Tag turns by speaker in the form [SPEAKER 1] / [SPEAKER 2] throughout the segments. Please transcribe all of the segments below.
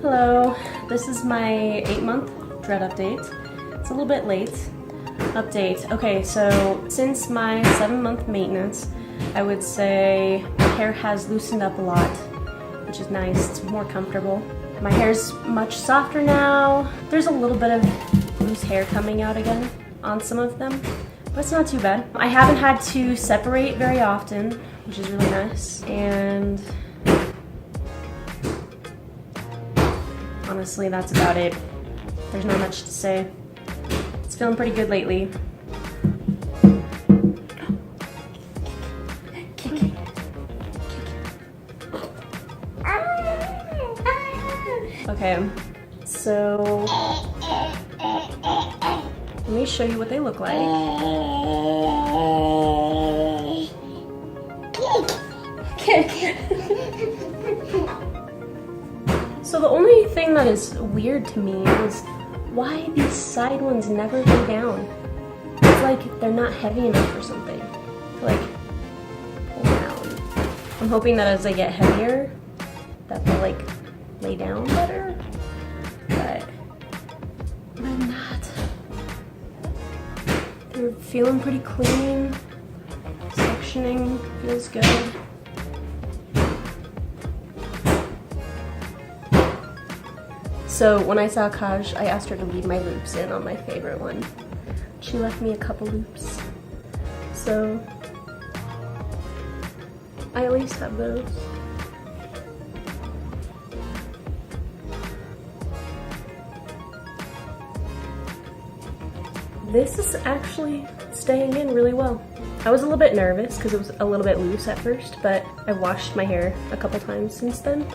[SPEAKER 1] Hello, this is my 8-month dread update. It's a little bit late. Update. Okay, so since my 7-month maintenance, I would say my hair has loosened up a lot, which is nice. It's more comfortable. My hair's much softer now. There's a little bit of loose hair coming out again on some of them, but it's not too bad. I haven't had to separate very often, which is really nice. And honestly, that's about it. There's not much to say. It's feeling pretty good lately. Okay, so let me show you what they look like. So the only thing that is weird to me is why these side ones never go down. It's like they're not heavy enough or something to like pull down. I'm hoping that as they get heavier, that they'll like lay down better, but they're not. They're feeling pretty clean. Sectioning feels good. So when I saw Kajzh, I asked her to leave my loops in on my favorite one. She left me a couple loops. So I at least have those. This is actually staying in really well. I was a little bit nervous because it was a little bit loose at first, but I washed my hair a couple times since then,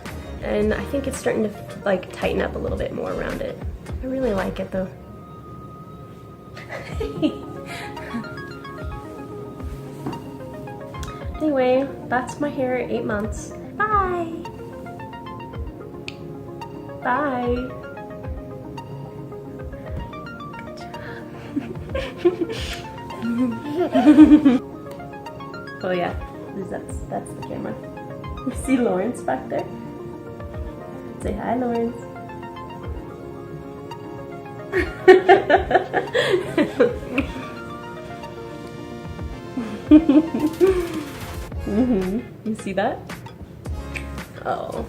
[SPEAKER 1] and I think it's starting to like tighten up a little bit more around it. I really like it though. Anyway, that's my hair at 8 months. Bye! Bye! Oh yeah, that's the camera. You see Lawrence back there? Say hi, Lawrence. You see that? Oh.